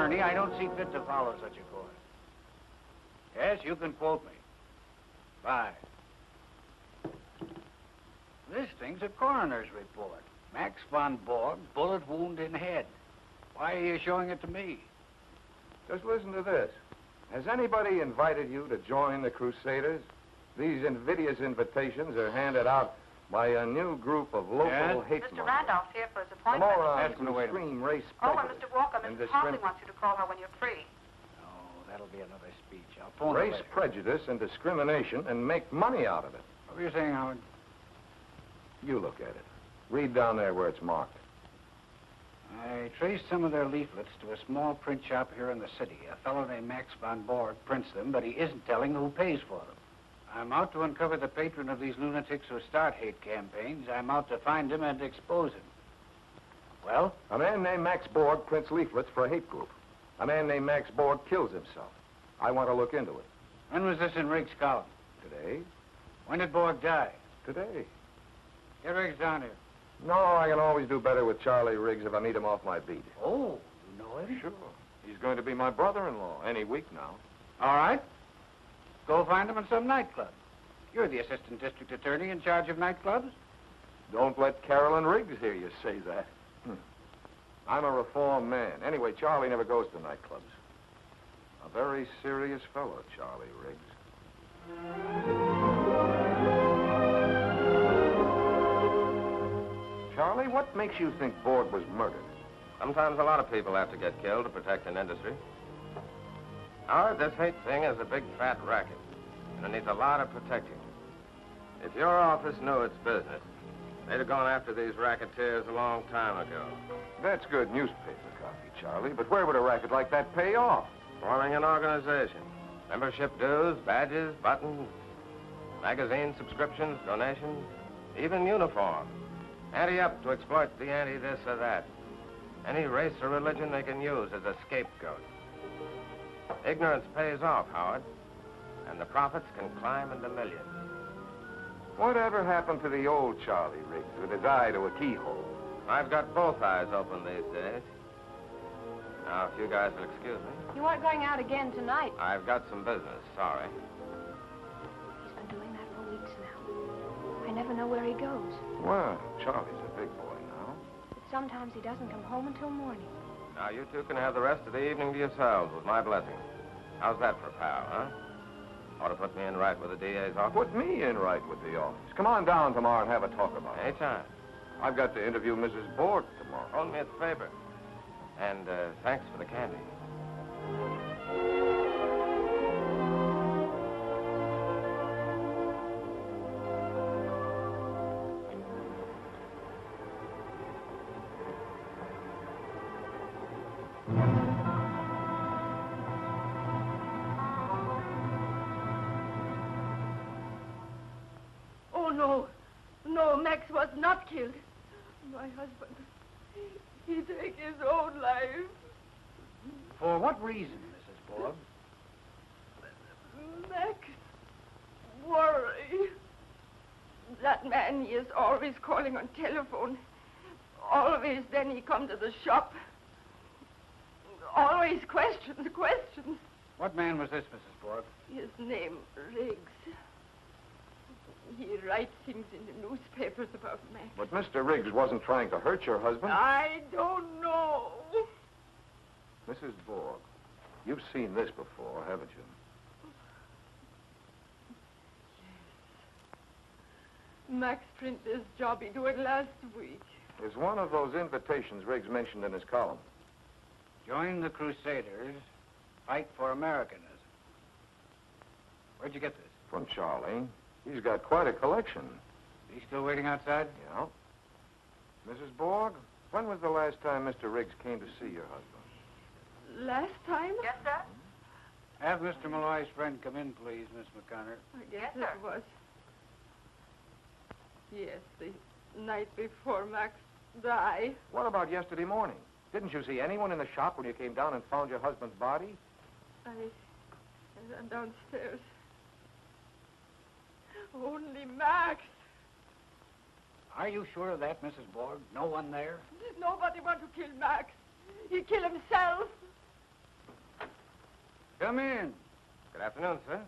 attorney, I don't see fit to follow such a course. Yes, you can quote me. Bye. This thing's a coroner's report. Max von Borg, bullet wound in head. Why are you showing it to me? Just listen to this. Has anybody invited you to join the Crusaders? These invidious invitations are handed out by a new group of local hate Mr. Randolph's here for his appointment. Morons who scream race prejudice. Mr. Walker, Mrs. Hartley wants you to call her when you're free. Oh, that'll be another speech. I'll phone Race her later. prejudice and discrimination and make money out of it. What were you saying, Howard? You look at it. Read down there where it's marked. I traced some of their leaflets to a small print shop here in the city. A fellow named Max von Borg prints them, but he isn't telling who pays for them. I'm out to uncover the patron of these lunatics who start hate campaigns. I'm out to find him and expose him. Well? A man named Max Borg prints leaflets for a hate group. A man named Max Borg kills himself. I want to look into it. When was this in Riggs' column? Today? When did Borg die? Today. Get Riggs down here. No, I can always do better with Charlie Riggs if I meet him off my beat. Oh, you know him? Sure. He's going to be my brother-in-law any week now. All right. Go find him in some nightclub. You're the assistant district attorney in charge of nightclubs. Don't let Carolyn Riggs hear you say that. I'm a reformed man. Anyway, Charlie never goes to nightclubs. A very serious fellow, Charlie Riggs. Charlie, what makes you think Borg was murdered? Sometimes a lot of people have to get killed to protect an industry. Howard, this hate thing is a big fat racket, and it needs a lot of protecting. If your office knew its business, they'd have gone after these racketeers a long time ago. That's good newspaper copy, Charlie, but where would a racket like that pay off? Forming an organization. Membership dues, badges, buttons, magazine subscriptions, donations, even uniforms. Anti-up to exploit the anti-this or that. Any race or religion they can use as a scapegoat. Ignorance pays off, Howard, and the profits can climb into millions. Whatever happened to the old Charlie Riggs with his eye to a keyhole? I've got both eyes open these days. Now, if you guys will excuse me. You aren't going out again tonight. I've got some business, sorry. He's been doing that for weeks now. I never know where he goes. Well, Charlie's a big boy now. But sometimes he doesn't come home until morning. Now, you two can have the rest of the evening to yourselves with my blessing. How's that for a pal, huh? Ought to put me in right with the DA's office. Put me in right with the office. Come on down tomorrow and have a talk about it. Anytime. I've got to interview Mrs. Borg tomorrow. Hold me a favor. And thanks for the candy. Oh, no. No, Max was not killed. My husband, he took his own life. For what reason, Mrs. Borg? Max, worry. That man, he is always calling on telephone. Always, then he come to the shop. Always questions. What man was this, Mrs. Borg? His name, Riggs. He writes things in the newspapers about Max. But Mr. Riggs wasn't trying to hurt your husband. I don't know. Mrs. Borg, you've seen this before, haven't you? Yes. Max print this job he do it last week. It's one of those invitations Riggs mentioned in his column. Join the Crusaders, fight for Americanism. Where'd you get this? From Charlie. He's got quite a collection. He's still waiting outside? Yeah. Mrs. Borg, when was the last time Mr. Riggs came to see your husband? Last time? Yes, sir? Have Mr. Malloy's friend come in, please, Miss McConnor. I guess Yes, sir. it was. Yes, the night before Max died. What about yesterday morning? Didn't you see anyone in the shop when you came down and found your husband's body? I ran downstairs. Only Max. Are you sure of that, Mrs. Borg? No one there? Nobody want to kill Max. He kill himself. Come in. Good afternoon, sir.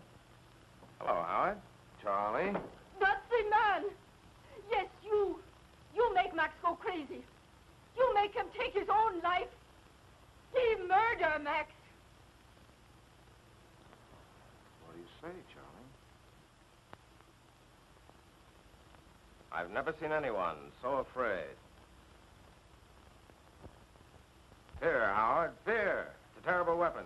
Hello, Howard. Charlie? That's the man. Yes, you. You make Max go crazy. You make him take his own life. He murder Max. What do you say, Charlie? I've never seen anyone so afraid. Fear, Howard, fear. It's a terrible weapon.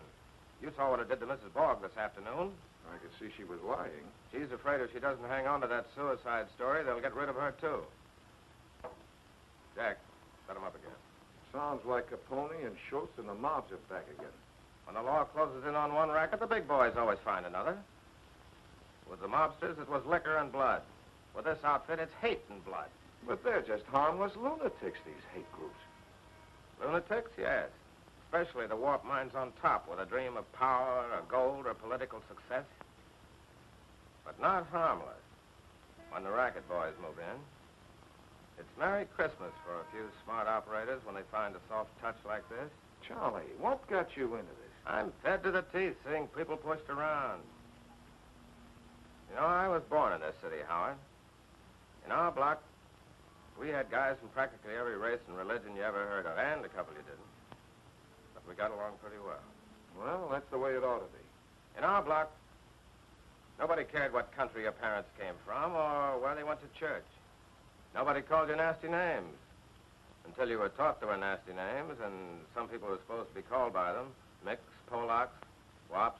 You saw what it did to Mrs. Borg this afternoon. I could see she was lying. She's afraid if she doesn't hang on to that suicide story, they'll get rid of her, too. Jack, set him up again. Sounds like Capone and Schultz and the mobs are back again. When the law closes in on one racket, the big boys always find another. With the mobsters, it was liquor and blood. With this outfit, it's hate and blood. But they're just harmless lunatics, these hate groups. Lunatics, yes. Especially the warped minds on top with a dream of power or gold or political success. But not harmless when the racket boys move in. It's Merry Christmas for a few smart operators when they find a soft touch like this. Charlie, what got you into this? I'm fed to the teeth seeing people pushed around. You know, I was born in this city, Howard. In our block, we had guys from practically every race and religion you ever heard of, and a couple you didn't. But we got along pretty well. Well, that's the way it ought to be. In our block, nobody cared what country your parents came from or where they went to church. Nobody called you nasty names until you were taught there were nasty names, and some people were supposed to be called by them. Micks, Polacks, Wops,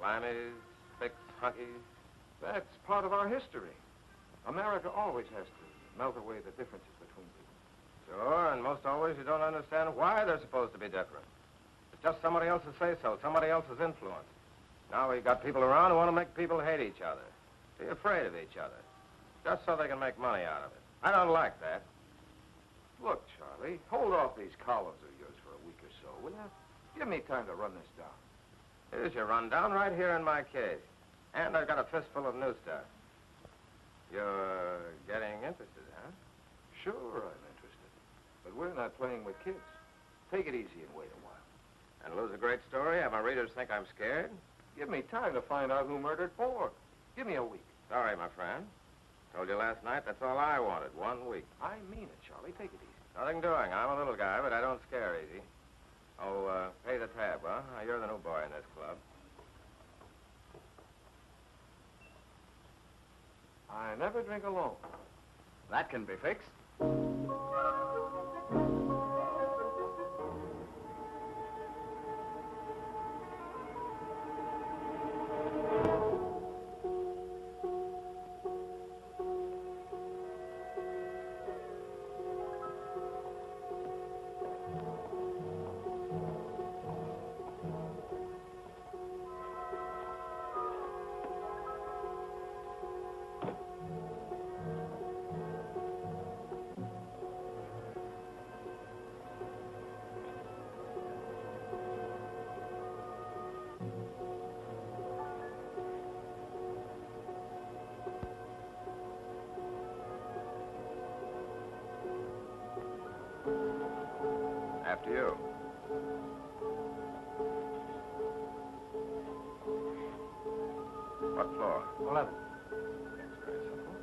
Limeys, Fix, Hunkies. That's part of our history. America always has to melt away the differences between people. Sure, and most always you don't understand why they're supposed to be different. It's just somebody else's say-so, somebody else's influence. Now we've got people around who want to make people hate each other, be afraid of each other, just so they can make money out of it. I don't like that. Look, Charlie, hold off these columns of yours for a week or so, will you? Give me time to run this down. Here's your rundown right here in my case. And I've got a fistful of new stuff. You're getting interested, huh? Sure, I'm interested. But we're not playing with kids. Take it easy and wait a while. And lose a great story? Have my readers think I'm scared? Give me time to find out who murdered Borg. Give me a week. Sorry, my friend. Told you last night that's all I wanted, 1 week. I mean it, Charlie. Take it easy. Nothing doing. I'm a little guy, but I don't scare easy. Oh, pay the tab, huh? You're the new boy in this club. I never drink alone. That can be fixed. After you. What floor? 11. That's very simple.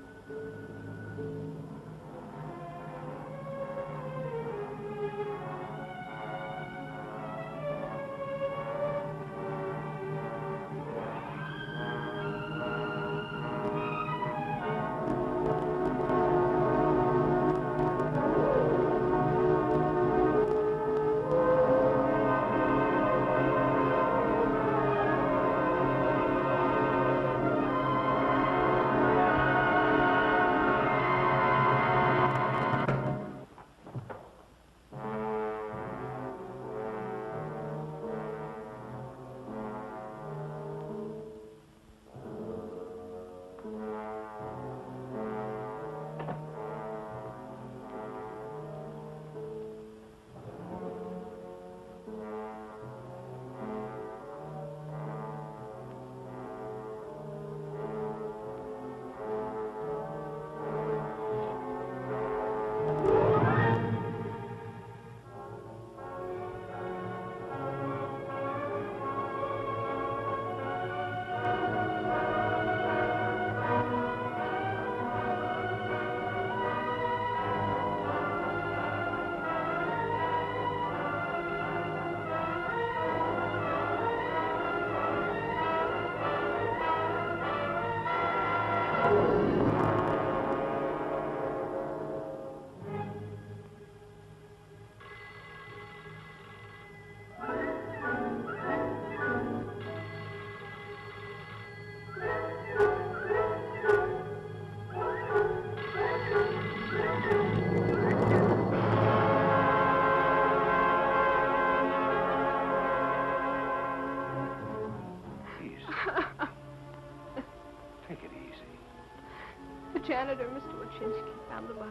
janitor, Mr. Wachinski, found the body.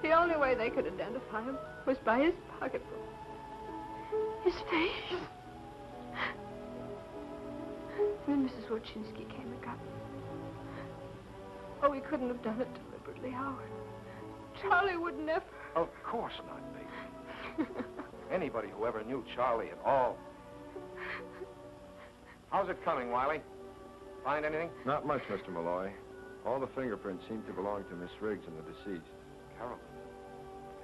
The only way they could identify him was by his pocketbook. His face. And then Mrs. Wachinski came and got me. Oh, he couldn't have done it deliberately, Howard. Charlie would never. Of course not, baby. Anybody who ever knew Charlie at all. How's it coming, Wiley? Find anything? Not much, Mr. Malloy. All the fingerprints seem to belong to Miss Riggs and the deceased. Carolyn,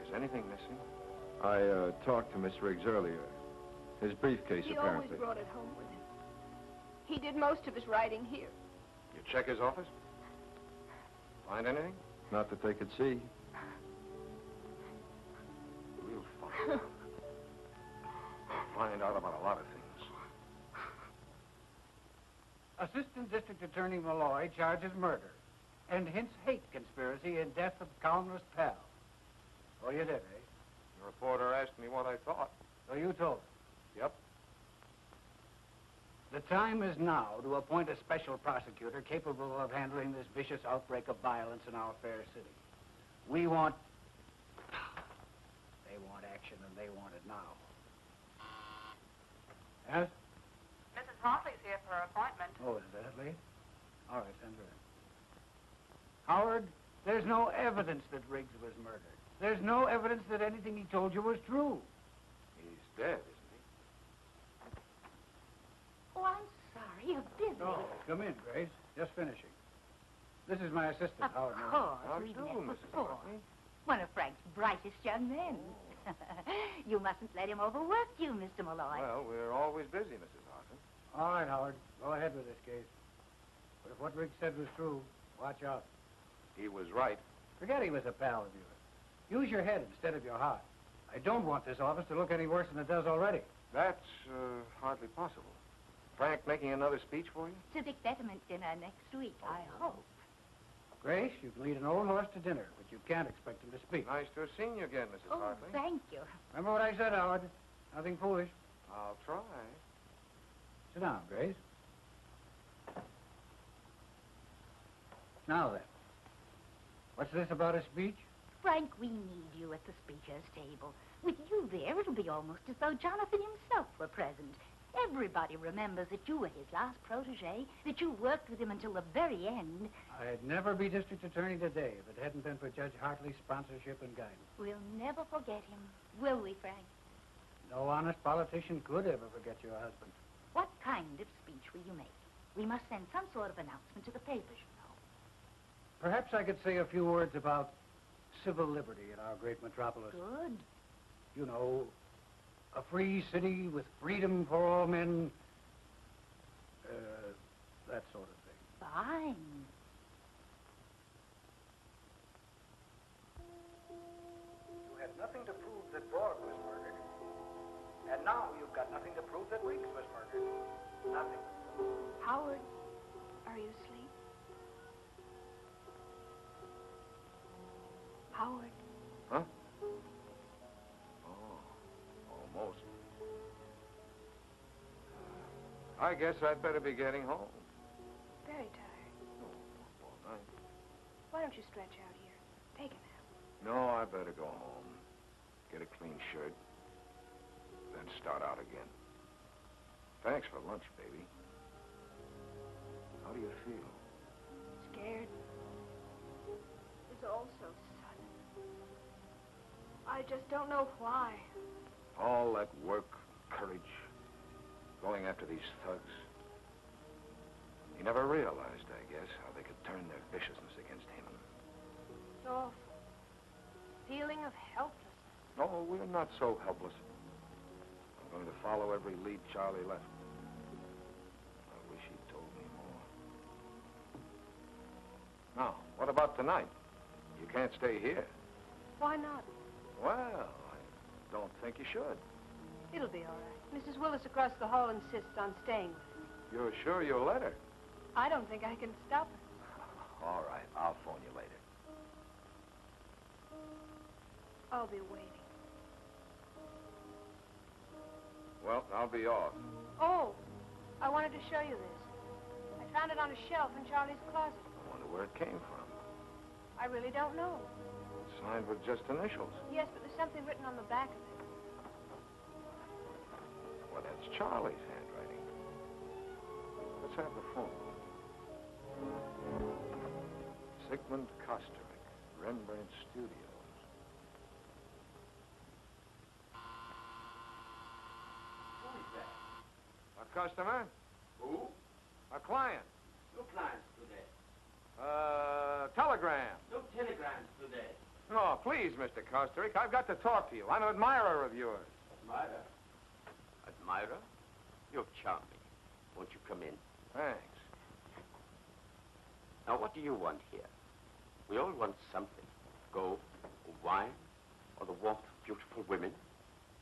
is anything missing? I talked to Miss Riggs earlier. His briefcase, He apparently. always brought it home with him. He did most of his writing here. You check his office? Find anything? Not that they could see. We'll find out. Find out about a lot of things. Assistant District Attorney Malloy charges murder and hints hate conspiracy in death of columnist Pal. Oh, you did, eh? The reporter asked me what I thought. So you told her. Yep. The time is now to appoint a special prosecutor capable of handling this vicious outbreak of violence in our fair city. We want... They want action, and they want it now. Yes? Mrs. Hartley's here for her appointment. Oh, is that late? All right, send her in. Howard, there's no evidence that Riggs was murdered. There's no evidence that anything he told you was true. He's dead, isn't he? Oh, I'm sorry. You're busy. Oh, come in, Grace. Just finishing. This is my assistant, Of Howard Miller. course. How We've do, met Mrs. before. Hartley? One of Frank's brightest young men. You mustn't let him overwork you, Mr. Malloy. Well, we're always busy, Mrs. Hartley. All right, Howard. Go ahead with this case. But if what Riggs said was true, watch out. He was right. Forget he was a pal of yours. Use your head instead of your heart. I don't want this office to look any worse than it does already. That's hardly possible. Frank making another speech for you? Civic betterment dinner next week, I hope. Grace, you can lead an old horse to dinner, but you can't expect him to speak. Nice to have seen you again, Mrs. Oh, Hartley. thank you. Remember what I said, Howard? Nothing foolish. I'll try. Sit down, Grace. Now then, what's this about a speech? Frank, we need you at the speaker's table. With you there, it'll be almost as though Jonathan himself were present. Everybody remembers that you were his last protege, that you worked with him until the very end. I'd never be district attorney today if it hadn't been for Judge Hartley's sponsorship and guidance. We'll never forget him, will we, Frank? No honest politician could ever forget your husband. What kind of speech will you make? We must send some sort of announcement to the papers, you know. Perhaps I could say a few words about civil liberty in our great metropolis. Good. You know, a free city with freedom for all men. That sort of thing. Fine. You had nothing to prove that Broad was murdered. And now you've got nothing to prove that Riggs was murdered. Nothing. Howard, are you asleep? Howard. Huh? Oh, almost. I guess I'd better be getting home. Very tired. Oh, all night. Why don't you stretch out here? Take a nap. No, I better go home. Get a clean shirt. Then start out again. Thanks for lunch, baby. How do you feel? Scared? It's all so sudden. I just don't know why. All that work, courage, going after these thugs. He never realized, I guess, how they could turn their viciousness against him. It's awful. Feeling of helplessness. No, we're not so helpless. I'm going to follow every lead Charlie left. I wish he'd told me more. Now, what about tonight? You can't stay here. Why not? Well, I don't think you should. It'll be all right. Mrs. Willis across the hall insists on staying with me. You're sure you'll let her? I don't think I can stop her. All right, I'll phone you later. I'll be waiting. Well, I'll be off. Oh, I wanted to show you this. I found it on a shelf in Charlie's closet. I want to know where it came from. I really don't know. Signed with just initials. Yes, but there's something written on the back of it. Well, that's Charlie's handwriting. Let's have the phone. Sigmund Kosterik, Rembrandt Studios. Who is that? A customer? Who? A client? No clients today. Telegram. No telegrams today. No, please, Mr. Kosterik, I've got to talk to you. I'm an admirer of yours. Admirer? Admirer? You're charming. Won't you come in? Thanks. Now, what do you want here? We all want something. Gold, or wine, or the warmth of beautiful women.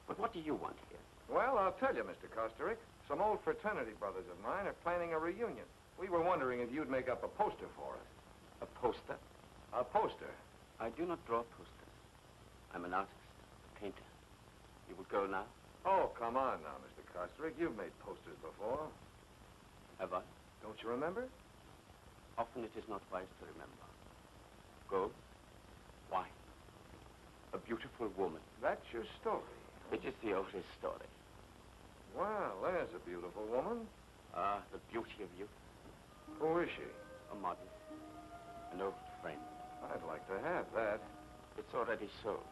But what do you want here? Well, I'll tell you, Mr. Kosterik. Some old fraternity brothers of mine are planning a reunion. We were wondering if you'd make up a poster for us. A poster? A poster? I do not draw posters. I'm an artist, a painter. You will go now? Oh, come on now, Mr. Kosterik. You've made posters before. Have I? Don't you remember? Often it is not wise to remember. Gold, wine, a beautiful woman. That's your story. It is the oldest story. Well, there's a beautiful woman. Ah, the beauty of youth. Who is she? A model. An old friend. I'd like to have that. It's already sold.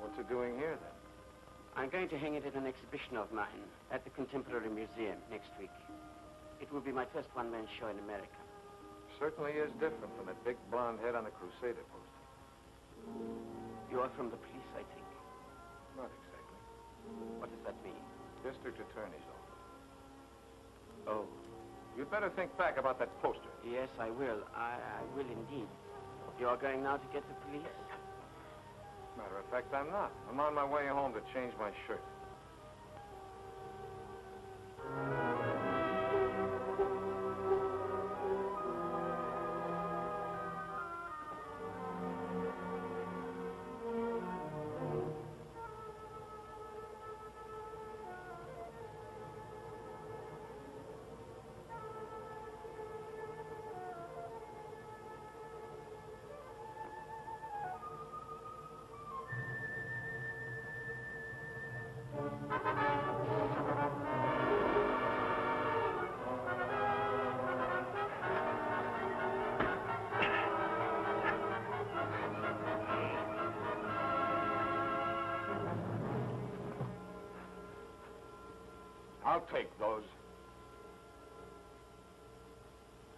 What's it doing here, then? I'm going to hang it at an exhibition of mine at the Contemporary Museum next week. It will be my first one-man show in America. Certainly is different from that big blonde head on the Crusader poster. You are from the police, I think. Not exactly. What does that mean? District Attorney's Office. Oh, You'd better think back about that poster. yes, I will. I will indeed. You are going now to get the police? Matter of fact, I'm not. I'm on my way home to change my shirt. I'll take those.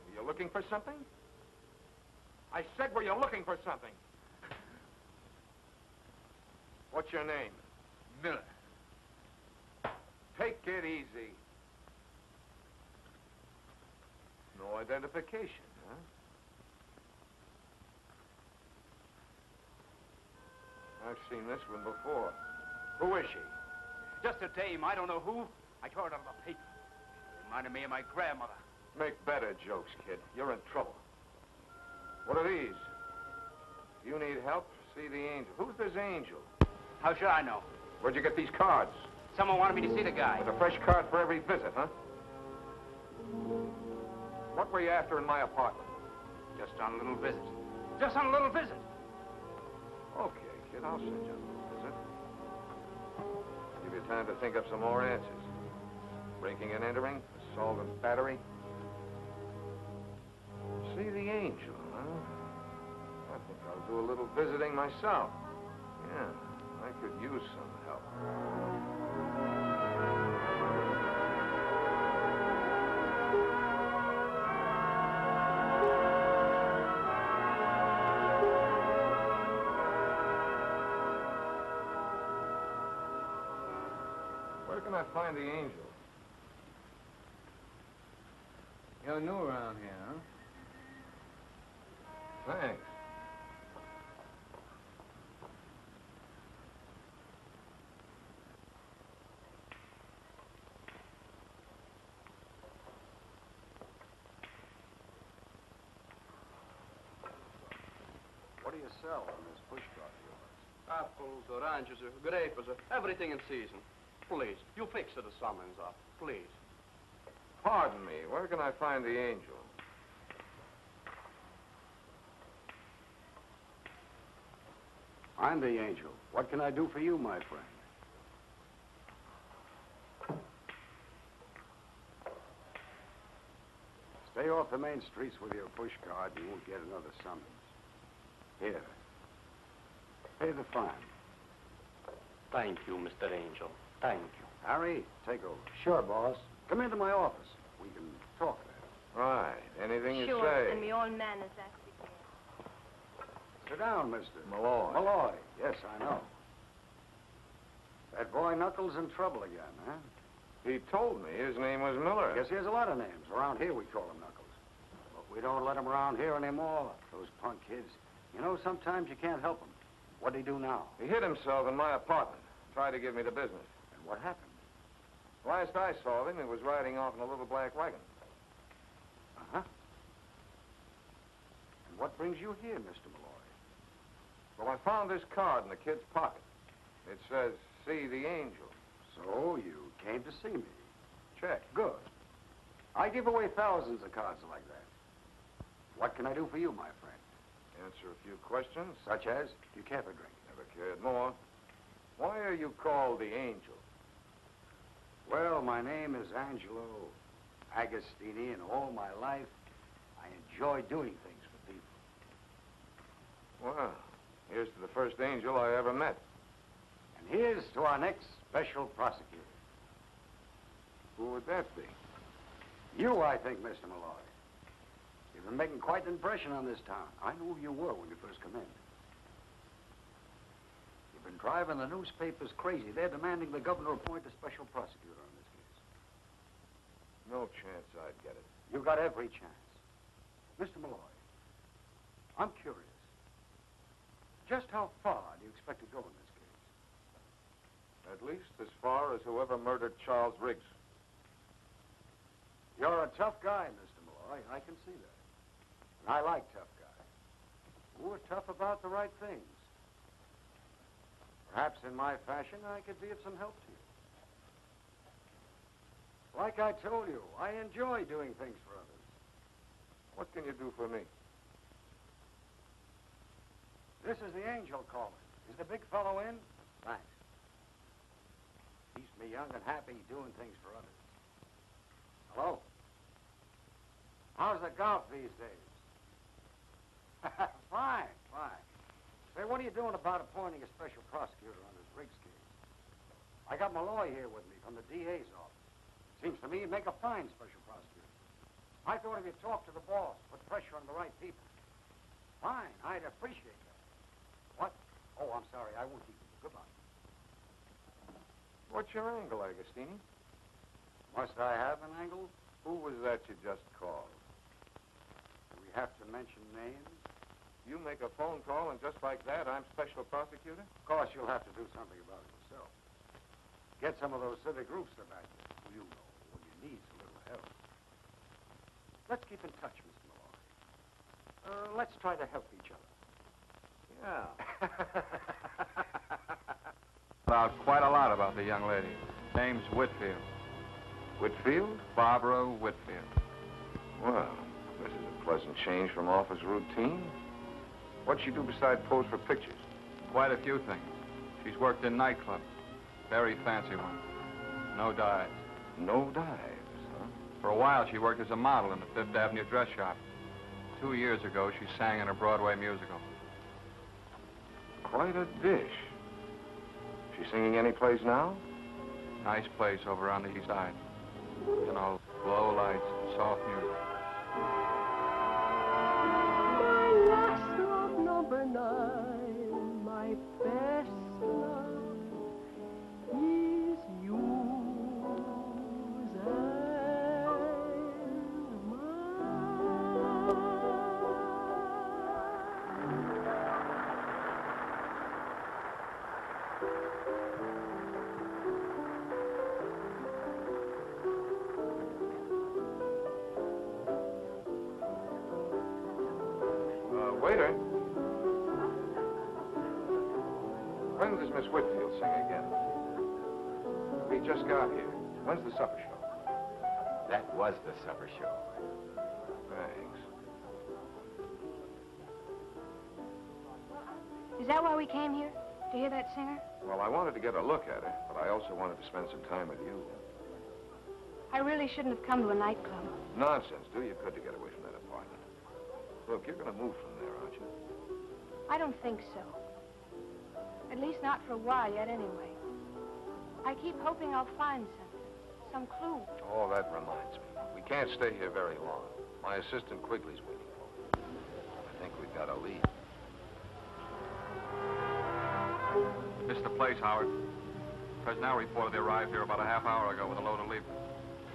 Were you looking for something? I said, were you looking for something? What's your name? Miller. Take it easy. No identification, huh? I've seen this one before. Who is she? Just a dame, I don't know who. I tore it out of the paper. It reminded me of my grandmother. Make better jokes, kid. You're in trouble. What are these? You need help? See the angel. Who's this angel? How should I know? Where'd you get these cards? Someone wanted me to see the guy. With a fresh card for every visit, huh? What were you after in my apartment? Just on a little visit. Just on a little visit. Okay, kid, I'll send you a little visit. Give you time to think up some more answers. Breaking and entering, assault and battery. See the angel, huh? I think I'll do a little visiting myself. Yeah, I could use some help. Where can I find the angel? You're new around here, huh? Thanks. What do you sell on this push cart of yours? Apples, oranges, grapes, everything in season. Please, you fix the summons up, please. Pardon me, where can I find the angel? I'm the angel. What can I do for you, my friend? Stay off the main streets with your push card. You won't get another summons. Here. Pay the fine. Thank you, Mr. Angel. Thank you. Harry, take over. Sure, boss. Come into my office. We can talk there. Right. Anything you Sure, say. and me all manners, that's it. Sit down, mister. Malloy. Malloy. Yes, I know. That boy Knuckles in trouble again, huh? He told me his name was Miller. Guess he has a lot of names. Around here, we call him Knuckles. But we don't let him around here anymore. Those punk kids. You know, sometimes you can't help them. What'd he do now? He hid himself in my apartment. Tried to give me the business. And what happened? Last I saw him, he was riding off in a little black wagon. Uh-huh. And what brings you here, Mr. Malloy? Well, I found this card in the kid's pocket. It says, see the angel. So you came to see me. Check. Good. I give away thousands of cards like that. What can I do for you, my friend? Answer a few questions. Such as, do you care for drink? Never cared more. Why are you called the angel? Well, my name is Angelo Agostini, and all my life, I enjoy doing things for people. Well, here's to the first angel I ever met. And here's to our next special prosecutor. Who would that be? You, I think, Mr. Malloy. You've been making quite an impression on this town. I knew who you were when you first come in. You've been driving the newspapers crazy. They're demanding the governor appoint a special prosecutor on this case. No chance I'd get it. You got every chance. Mr. Malloy, I'm curious. Just how far do you expect to go in this case? At least as far as whoever murdered Charles Riggs. You're a tough guy, Mr. Malloy. I can see that. And I like tough guys who are tough about the right things. Perhaps in my fashion, I could be of some help to you. Like I told you, I enjoy doing things for others. What can you do for me? This is the angel calling. Is the big fellow in? Thanks. Keeps me young and happy doing things for others. Hello? How's the golf these days? Fine, fine. Say, what are you doing about appointing a special prosecutor on this Riggs case? I got Malloy here with me from the DA's office. Seems to me you'd make a fine special prosecutor. I thought if you talked to the boss, put pressure on the right people. Fine, I'd appreciate that. What? Oh, I'm sorry. I won't keep you. Goodbye. What's your angle, Agostini? Must I have an angle? Who was that you just called? Do we have to mention names? You make a phone call, and just like that, I'm special prosecutor? Of course, you'll have to do something about it yourself. Get some of those civic groups to back you. You know, when you need a little help. Let's keep in touch, Mr. Malloy. Let's try to help each other. Yeah. About quite a lot about the young lady. Name's Whitfield. Whitfield? Barbara Whitfield. Well, this is a pleasant change from office routine. What'd she do besides pose for pictures? Quite a few things. She's worked in nightclubs. Very fancy ones. No dives. No dives, huh? For a while, she worked as a model in the Fifth Avenue dress shop. 2 years ago, she sang in a Broadway musical. Quite a dish. She singing any place now? Nice place over on the east side. You know, low lights, soft music. My last love, number 9, my best love is yours and mine. Waiter. When does Miss Whitfield sing again? We just got here. When's the supper show? That was the supper show. Thanks. Is that why we came here? To hear that singer? Well, I wanted to get a look at her, but I also wanted to spend some time with you. I really shouldn't have come to a nightclub. Nonsense. Do you good to get away from that apartment. Look, you're going to move from there, aren't you? I don't think so. At least not for a while yet, anyway. I keep hoping I'll find something. Some clue. Oh, that reminds me. We can't stay here very long. My assistant Quigley's waiting for me. I think we've got a lead. This is the place, Howard. Fresnel reported they arrived here about a half hour ago with a load of leaflets.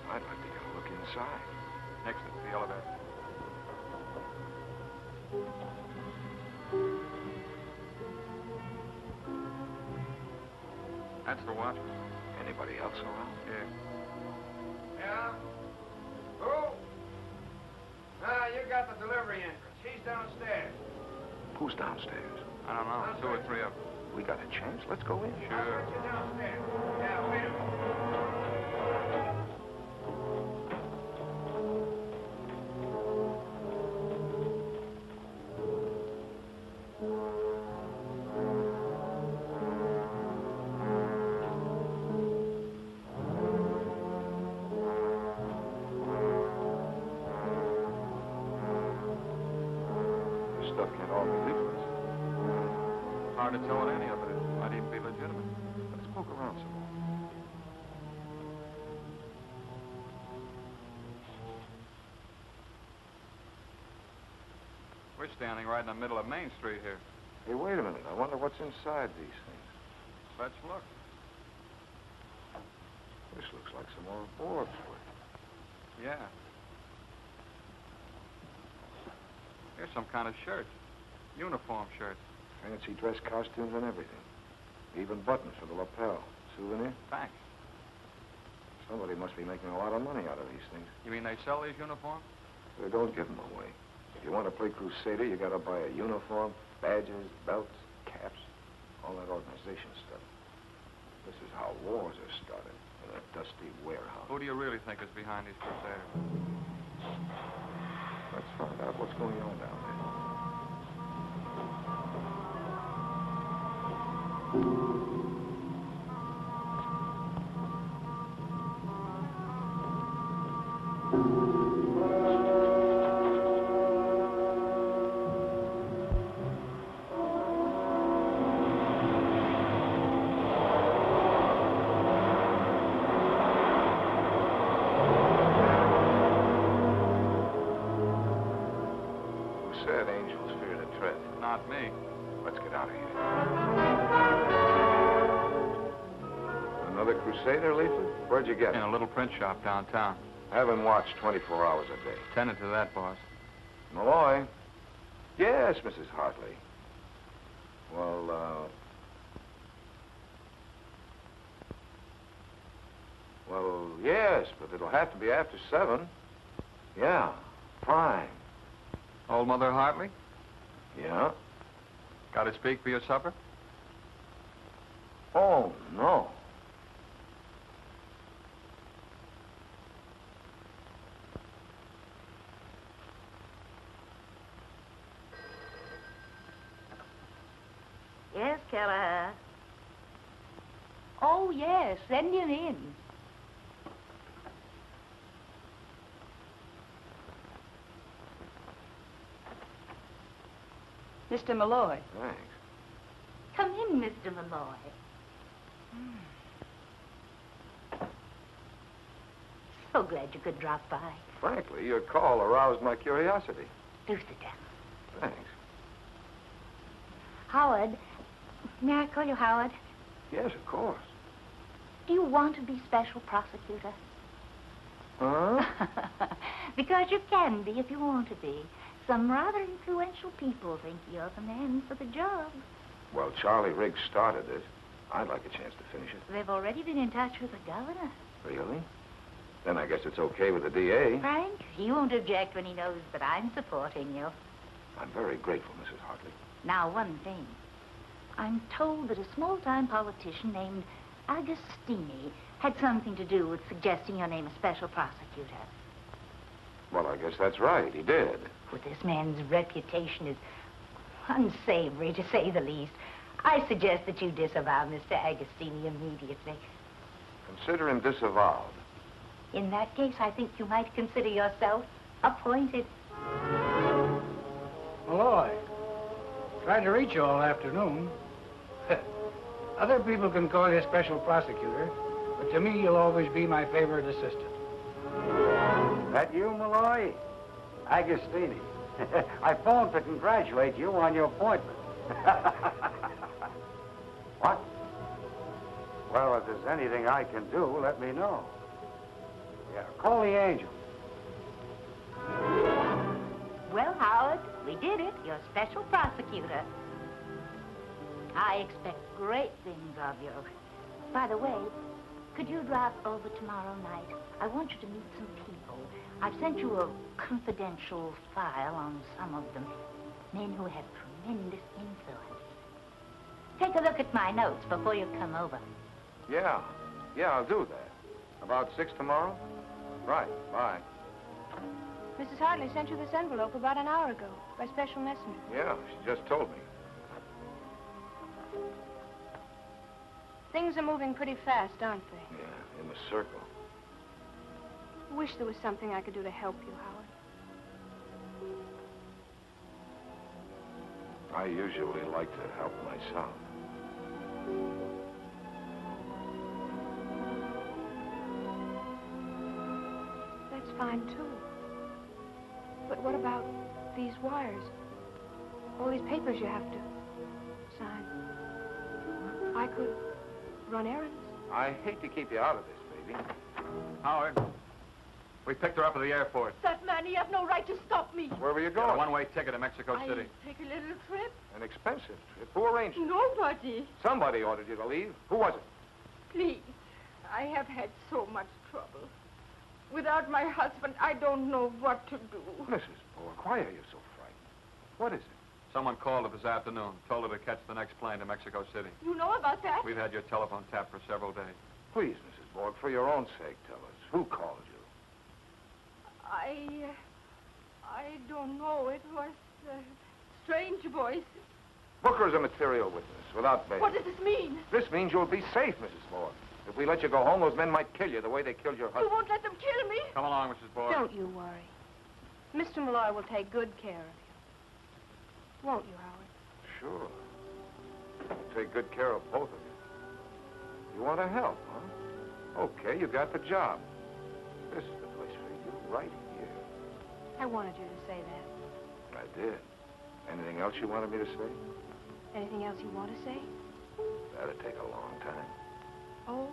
I'd like to get a look inside. Next to the elevator. That's the watchman. Anybody else around? Yeah. Yeah? Who? Ah, you got the delivery entrance. He's downstairs. Who's downstairs? I don't know. 2 or 3 of them. We got a chance. Let's go in. Sure. You're downstairs. Yeah, wait a minute. This stuff can't all be leaflets. Hard to tell what any of it is. Might even be legitimate. Let's poke around some more. We're standing right in the middle of Main Street here. Hey, wait a minute. I wonder what's inside these things. Let's look. This looks like some more boards. Yeah. Here's some kind of shirt. Uniform shirt. Fancy dress costumes and everything. Even buttons for the lapel. Souvenir? Thanks. Somebody must be making a lot of money out of these things. You mean they sell these uniforms? They don't give them away. If you want to play Crusader, you got to buy a uniform, badges, belts, caps, all that organization stuff. This is how wars are started, in a dusty warehouse. Who do you really think is behind these crusaders? Let's find out what's going on down there. Who said angels fear the tread? Not me. Let's get out of here. Another Crusader leaflet? Where'd you get In it? a little print shop downtown. Have him watched 24 hours a day. Tended to that, boss. Malloy? Yes, Mrs. Hartley. Well, yes, but it'll have to be after 7. Yeah, fine. Old Mother Hartley? Yeah? Got to speak for your supper? Oh, no. Yes, Kelleher. Oh, yes, send him in. Mr. Malloy. Thanks. Come in, Mr. Malloy. So glad you could drop by. Frankly, your call aroused my curiosity. Do sit down. Thanks. Howard, may I call you Howard? Yes, of course. Do you want to be special prosecutor? Huh? Because you can be if you want to be. Some rather influential people think you're the man for the job. Well, Charlie Riggs started this. I'd like a chance to finish it. They've already been in touch with the governor. Really? Then I guess it's okay with the DA. Frank, he won't object when he knows that I'm supporting you. I'm very grateful, Mrs. Hartley. Now, one thing. I'm told that a small-time politician named Agostini had something to do with suggesting your name as special prosecutor. Well, I guess that's right. He did. Well, this man's reputation is unsavory, to say the least. I suggest that you disavow Mr. Agostini immediately. Consider him disavowed. In that case, I think you might consider yourself appointed. Malloy, tried to reach you all afternoon. Other people can call you special prosecutor, but to me, you'll always be my favorite assistant. That you, Malloy? Agostini. I phoned to congratulate you on your appointment. What? Well, if there's anything I can do, let me know. Yeah, call the Angel. Well, Howard, we did it. You're special prosecutor. I expect great things of you. By the way, could you drop over tomorrow night? I want you to meet some people. I've sent you a confidential file on some of them. Men who have tremendous influence. Take a look at my notes before you come over. Yeah, I'll do that. About 6 tomorrow? Right, bye. Mrs. Hartley sent you this envelope about an hour ago by special messenger. Yeah, she just told me. Things are moving pretty fast, aren't they? Yeah, in the circle. I wish there was something I could do to help you, Howard. I usually like to help myself. That's fine, too. But what about these wires? All these papers you have to sign. I could run errands. I hate to keep you out of this, baby. Howard, we picked her up at the airport. That man, he have no right to stop me. Where were you Got a going? one-way ticket to Mexico City. I take a little trip. An expensive trip. Who arranged it? Nobody. Somebody ordered you to leave. Who was it? Please, I have had so much trouble. Without my husband, I don't know what to do. Mrs. Bork, why are you so frightened? What is it? Someone called her this afternoon, told her to catch the next plane to Mexico City. You know about that? We've had your telephone tapped for several days. Please, Mrs. Bork, for your own sake, tell us. Who called you? I don't know. It was a strange voice. Booker's a material witness, without bail. What does this mean? This means you'll be safe, Mrs. Bork. If we let you go home, those men might kill you the way they killed your You husband. won't let them kill me? Come along, Mrs. Borg. Don't you worry. Mr. Malloy will take good care of you. Won't you, Howard? Sure. I'll take good care of both of you. You want to help, huh? Okay, you got the job. This is the place for you, right here. I wanted you to say that. I did. Anything else you wanted me to say? Anything else you want to say? That'd take a long time. Oh.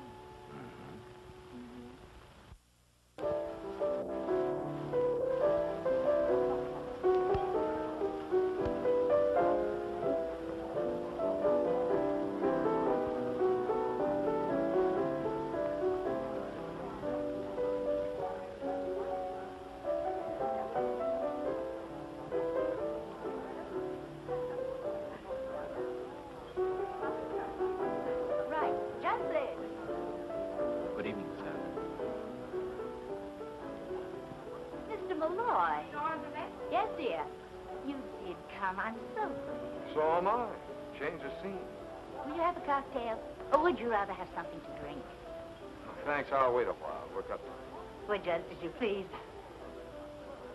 Right, just there. Good evening, sir. Mr. Malloy. Yes, dear. You did come. I'm so glad. So am I. Change the scene. Will you have a cocktail? Or would you rather have something to drink? Thanks, I'll wait a while. Work up. Well, just as you please.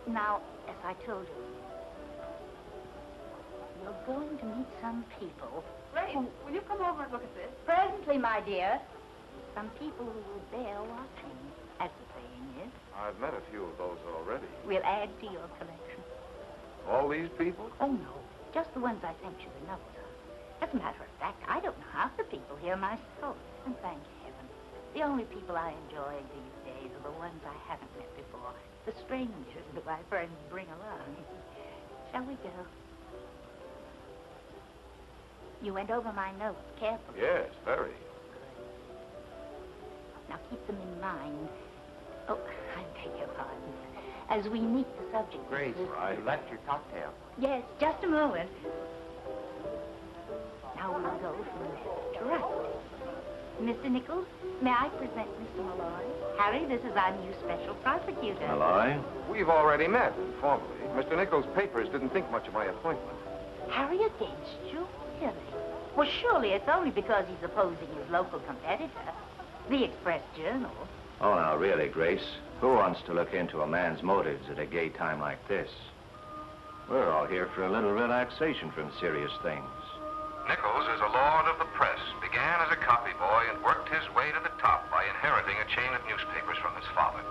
Now, as I told you, you're going to meet some people. Grace, will you come over and look at this? Presently, my dear. Some people who will bear watching, as the saying is. I've met a few of those already. We'll add to your collection. All these people? Oh, no. Just the ones I sent you the notes of. As a matter of fact, I don't know half the people here myself. And thank heaven. The only people I enjoy these days are the ones I haven't met before. The strangers that my friends bring along. Shall we go? You went over my notes carefully. Yes, very. Now keep them in mind. Oh, I beg your pardon. As we meet the subject. Grace, Right. you left your cocktail. Yes, just a moment. Now we'll go from left to right. Mr. Nichols, may I present Mr. Malloy? Harry, this is our new special prosecutor. Malloy? We've already met informally. Mr. Nichols' papers didn't think much of my appointment. Harry against you? Really? Well, surely it's only because he's opposing his local competitor, the Express Journal. Oh, now, really, Grace. Who wants to look into a man's motives at a gay time like this? We're all here for a little relaxation from serious things. Nichols is a lord of the press, began as a copy boy and worked his way to the top by inheriting a chain of newspapers from his father.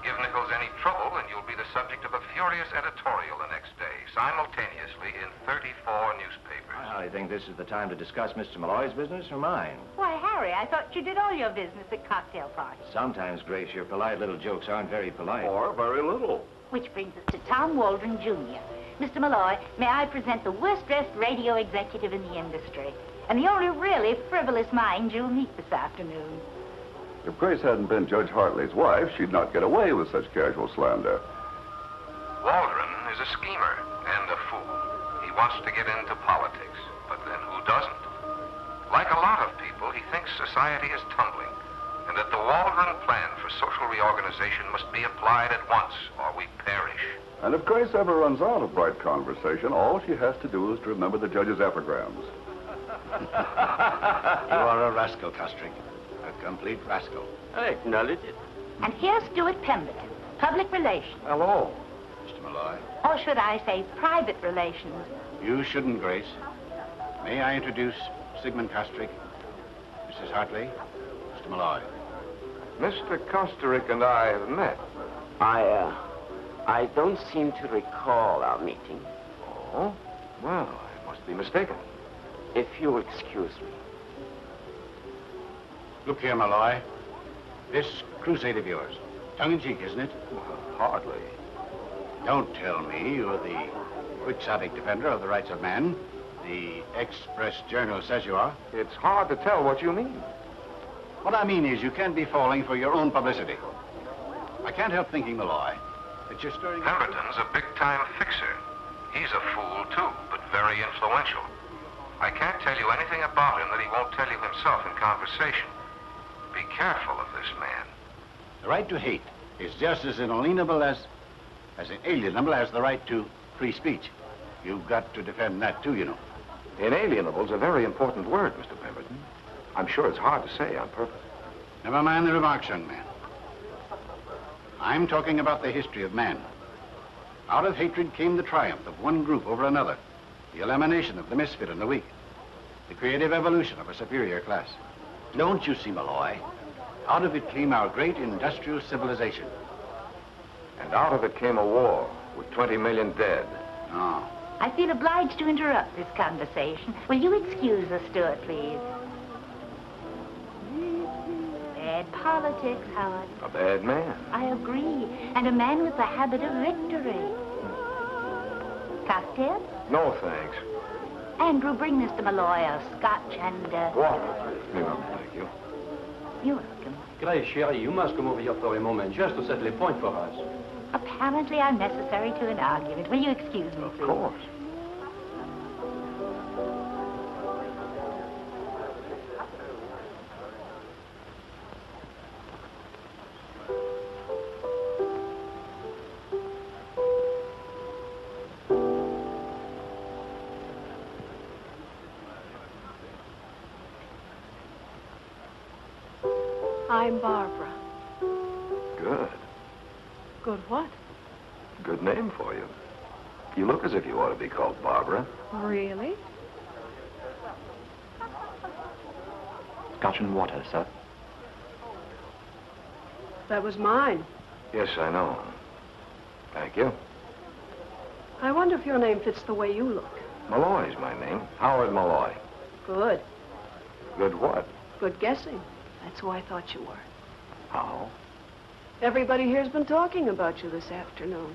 Give Nichols any trouble and you'll be the subject of a furious editorial the next day, simultaneously in 34 newspapers. I think this is the time to discuss Mr. Malloy's business or mine. Why, Harry, I thought you did all your business at cocktail parties. Sometimes, Grace, your polite little jokes aren't very polite. Or very little. Which brings us to Tom Waldron, Jr. Mr. Malloy, may I present the worst-dressed radio executive in the industry, and the only really frivolous mind you'll meet this afternoon. If Grace hadn't been Judge Hartley's wife, she'd not get away with such casual slander. Waldron is a schemer and a fool. He wants to get into politics, but then who doesn't? Like a lot of people, he thinks society is tumbling, and that the Waldron plan for social reorganization must be applied at once, or we perish. And if Grace ever runs out of bright conversation, all she has to do is to remember the judge's epigrams. You are a rascal, Costrick. A complete rascal. I acknowledge it. And here's Stuart Pemberton, public relations. Hello, Mr. Malloy. Or should I say private relations? You shouldn't, Grace. May I introduce Sigmund Costrick, Mrs. Hartley, Mr. Malloy. Mr. Kosterick and I have met. I don't seem to recall our meeting. Oh? Well, I must be mistaken. If you'll excuse me. Look here, Malloy. This crusade of yours, tongue-in-cheek, isn't it? Well, hardly. Don't tell me you're the quixotic defender of the rights of man. The Express Journal says you are. It's hard to tell what you mean. What I mean is you can't be falling for your own publicity. I can't help thinking, Malloy, that you're stirring... Pemberton's a big-time fixer. He's a fool, too, but very influential. I can't tell you anything about him that he won't tell you himself in conversation. Be careful of this man. The right to hate is just as inalienable as inalienable as the right to free speech. You've got to defend that, too, you know. Inalienable's a very important word, Mr. Pemberton. I'm sure it's hard to say on purpose. Never mind the remarks, young man. I'm talking about the history of man. Out of hatred came the triumph of one group over another, the elimination of the misfit and the weak, the creative evolution of a superior class. Don't you see, Malloy? Out of it came our great industrial civilization. And out of it came a war with 20 million dead. No. I feel obliged to interrupt this conversation. Will you excuse us, Stuart, please? Bad politics, Howard. A bad man. I agree. And a man with the habit of victory. Cocktail? No, thanks. Andrew, bring Mr. Malloy a scotch and, Water, please. Thank you. You're welcome. Grace, chérie, you must come over here for a moment just to settle a point for us. Apparently unnecessary to an argument. Will you excuse me, please? Of course. I'm Barbara. Good. Good what? Good name for you. You look as if you ought to be called Barbara. Really? Scotch and water, sir. That was mine. Yes, I know. Thank you. I wonder if your name fits the way you look. Malloy's my name. Howard Malloy. Good. Good what? Good guessing. That's who I thought you were. How? Everybody here's been talking about you this afternoon.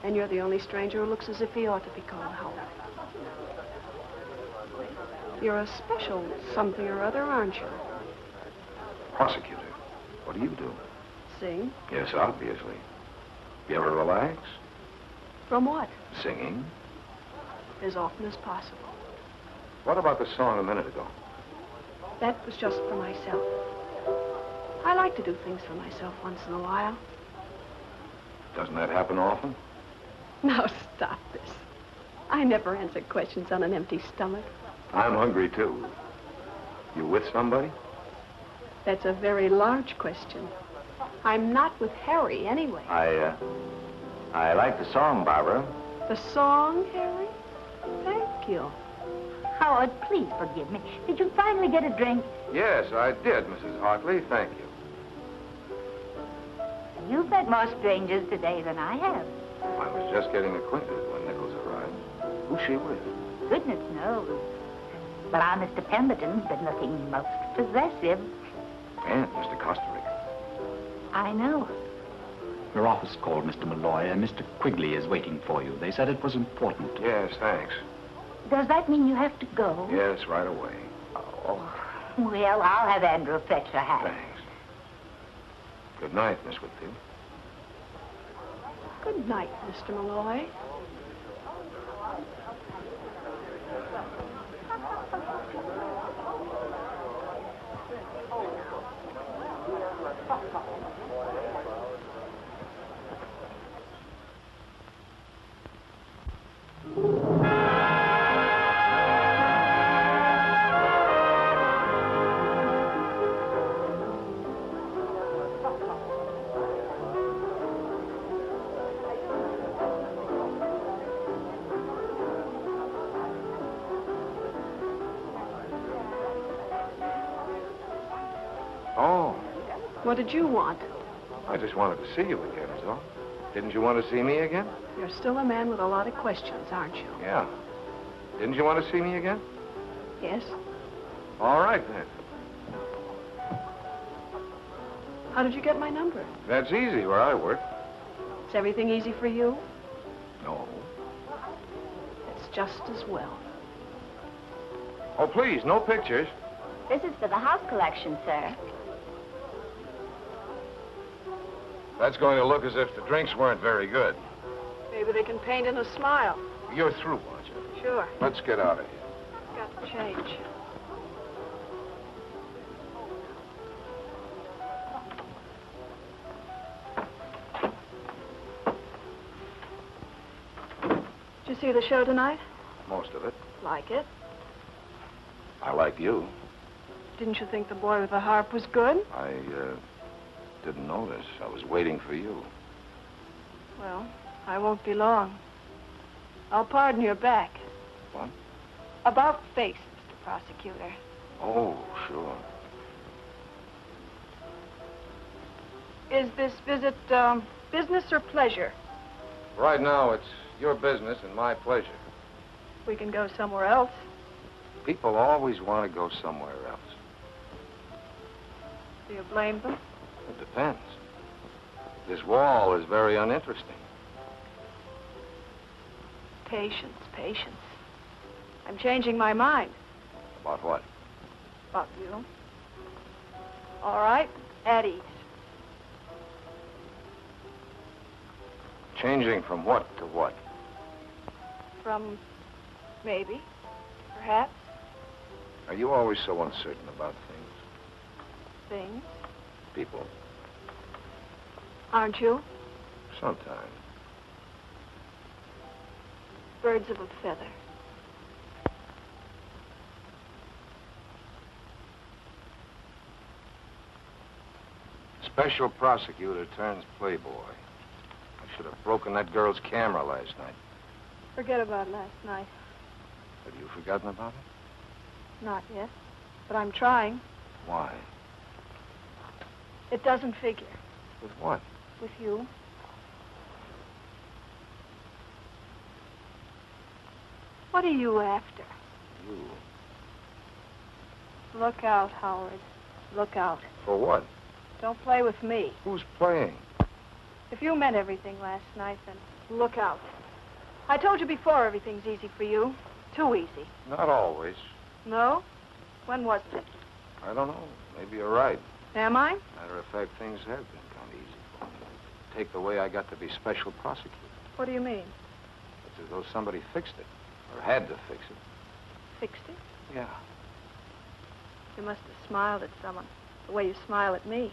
And you're the only stranger who looks as if he ought to be called Howard. You're a special something or other, aren't you? Prosecutor. What do you do? Sing? Yes, obviously. You ever relax? From what? Singing. As often as possible. What about the song a minute ago? That was just for myself. I like to do things for myself once in a while. Doesn't that happen often? Now stop this. I never answer questions on an empty stomach. I'm hungry, too. You with somebody? That's a very large question. I'm not with Harry, anyway. I like the song, Barbara. The song, Harry? Thank you. Howard, please forgive me. Did you finally get a drink? Yes, I did, Mrs. Hartley. Thank you. You've met more strangers today than I have. I was just getting acquainted when Nichols arrived. Who's she with? Goodness knows. But our Mr. Pemberton's been looking most possessive. And Mr. Kosterick. I know. Your office called, Mr. Malloy, and Mr. Quigley is waiting for you. They said it was important. Yes, thanks. Does that mean you have to go? Yes, right away. Oh, well, I'll have Andrew fetch her hat. Thanks. Good night, Miss Whitfield. Good night, Mr. Malloy. Oh, What did you want? I just wanted to see you again, is all. Didn't you want to see me again? You're still a man with a lot of questions, aren't you? Yeah. Didn't you want to see me again? Yes. All right, then. How did you get my number? That's easy where I work. Is everything easy for you? No. It's just as well. Oh, please, no pictures. This is for the house collection, sir. That's going to look as if the drinks weren't very good. Maybe they can paint in a smile. You're through, aren't you? Sure. Let's get out of here. Got the change. Did you see the show tonight? Most of it. Like it? I like you. Didn't you think the boy with the harp was good? I, didn't notice. I was waiting for you. Well, I won't be long. I'll pardon your back. What? About face, Mr. Prosecutor. Oh, sure. Is this visit, business or pleasure? Right now, it's your business and my pleasure. We can go somewhere else. People always want to go somewhere else. Do you blame them? It depends. This wall is very uninteresting. Patience, patience. I'm changing my mind. About what? About you. All right, at ease. Changing from what to what? From maybe, perhaps, Are you always so uncertain about things? things. People? Aren't you? Sometimes. Birds of a feather. Special prosecutor turns playboy. I should have broken that girl's camera last night. Forget about last night. Have you forgotten about it? Not yet, but I'm trying. Why? It doesn't figure. With what? With you. What are you after? You. Look out, Howard. Look out. For what? Don't play with me. Who's playing? If you meant everything last night, then look out. I told you before everything's easy for you. Too easy. Not always. No? When was it? I don't know. Maybe you're right. Am I? Matter of fact, things have been kind of easy for me. Take the way I got to be special prosecutor. What do you mean? It's as though somebody fixed it. Or had to fix it. Fixed it? Yeah. You must have smiled at someone the way you smile at me.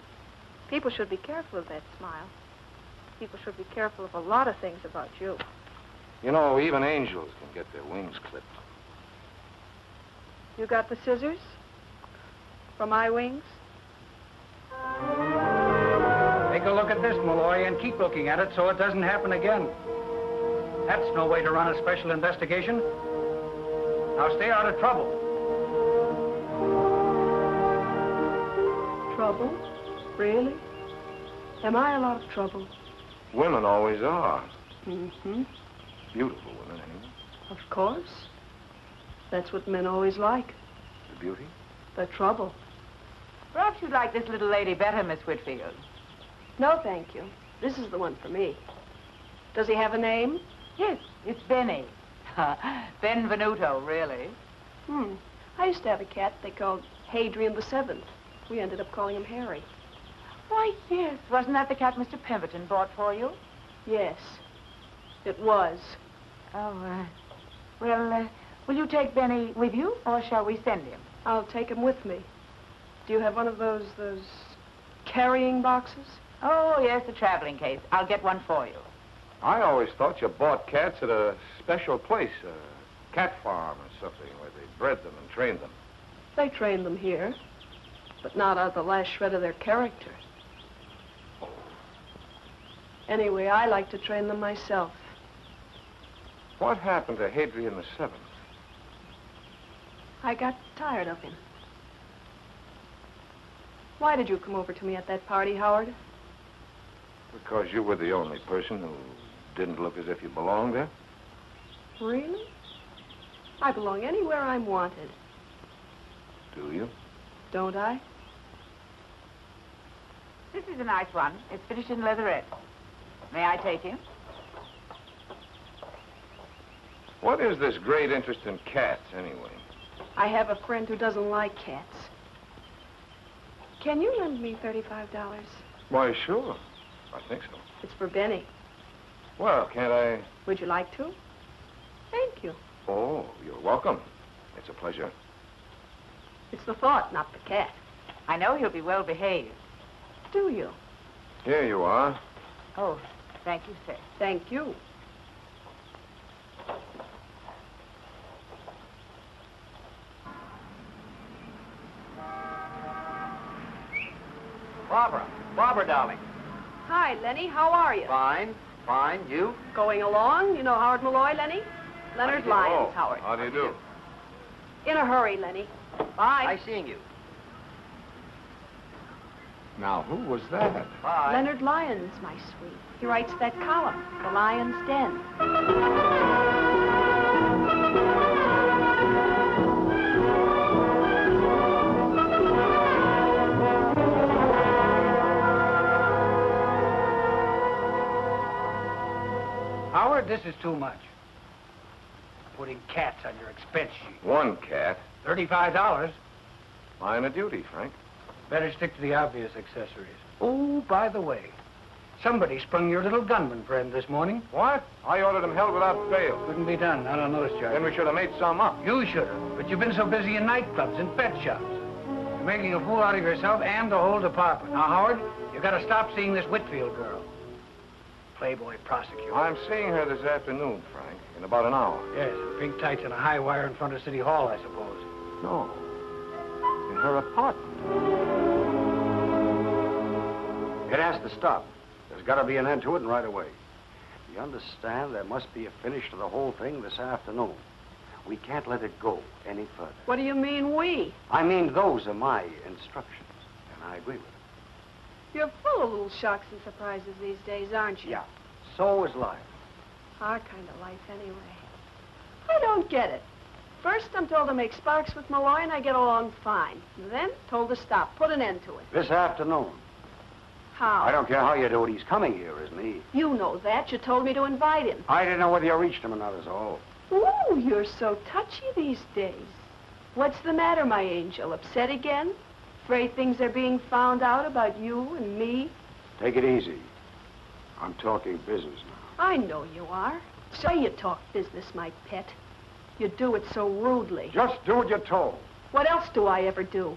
People should be careful of that smile. People should be careful of a lot of things about you. You know, even angels can get their wings clipped. You got the scissors? For my wings? Take a look at this, Malloy, and keep looking at it so it doesn't happen again. That's no way to run a special investigation. Now stay out of trouble. Trouble? Really? Am I a lot of trouble? Women always are. Mm-hmm. Beautiful women, anyway. Of course. That's what men always like. The beauty? The trouble. Perhaps you'd like this little lady better, Miss Whitfield. No, thank you. This is the one for me. Does he have a name? Yes, it's Benny. Benvenuto, really. I used to have a cat they called Hadrian the Seventh. We ended up calling him Harry. Why, yes. Wasn't that the cat Mr. Pemberton bought for you? Yes, it was. Oh, well, will you take Benny with you, or shall we send him? I'll take him with me. Do you have one of those carrying boxes? Oh, yes, the traveling case. I'll get one for you. I always thought you bought cats at a special place, a cat farm or something, where they bred them and trained them. They train them here, but not out of the last shred of their character. Anyway, I like to train them myself. What happened to Hadrian the Seventh? I got tired of him. Why did you come over to me at that party, Howard? Because you were the only person who didn't look as if you belonged there? Really? I belong anywhere I'm wanted. Do you? Don't I? This is a nice one. It's finished in leatherette. May I take him? What is this great interest in cats, anyway? I have a friend who doesn't like cats. Can you lend me $35? Why, sure. I think so. It's for Benny. Well, can't I... Would you like to? Thank you. Oh, you're welcome. It's a pleasure. It's the thought, not the cat. I know he'll be well behaved. Do you? Here you are. Oh, thank you, sir. Thank you. Barbara, darling. Hi, Lenny. How are you? Fine. You? Going along. You know Howard Malloy, Lenny? Leonard Lyons, Howard. How do you do? In a hurry, Lenny. Bye. Nice seeing you. Now, who was that? Bye. Leonard Lyons, my sweet. He writes that column, The Lion's Den. Howard, this is too much. Putting cats on your expense sheet. One cat. $35. Line of duty, Frank. Better stick to the obvious accessories. Oh, by the way, somebody sprung your little gunman friend this morning. What? I ordered him held without bail. Couldn't be done, not on those charges. Then we should have made some up. You should have, but you've been so busy in nightclubs and pet shops. You're making a fool out of yourself and the whole department. Now, Howard, you've got to stop seeing this Whitfield girl. Playboy prosecutor. I'm seeing her this afternoon, Frank, in about an hour. Yes, pink tights and a high wire in front of City Hall, I suppose. No. In her apartment. It has to stop. There's got to be an end to it, and right away. You understand? There must be a finish to the whole thing this afternoon. We can't let it go any further. What do you mean, we? I mean, those are my instructions, and I agree with them. You're full of little shocks and surprises these days, aren't you? Yeah. So is life. Our kind of life, anyway. I don't get it. First, I'm told to make sparks with Malloy, and I get along fine. Then, told to stop, put an end to it. This afternoon. How? I don't care how you do it. He's coming here, isn't he? You know that. You told me to invite him. I didn't know whether you reached him or not, is all. Ooh, you're so touchy these days. What's the matter, my angel? Upset again? Afraid things are being found out about you and me? Take it easy. I'm talking business now. I know you are. So you talk business, my pet. You do it so rudely. Just do what you're told. What else do I ever do?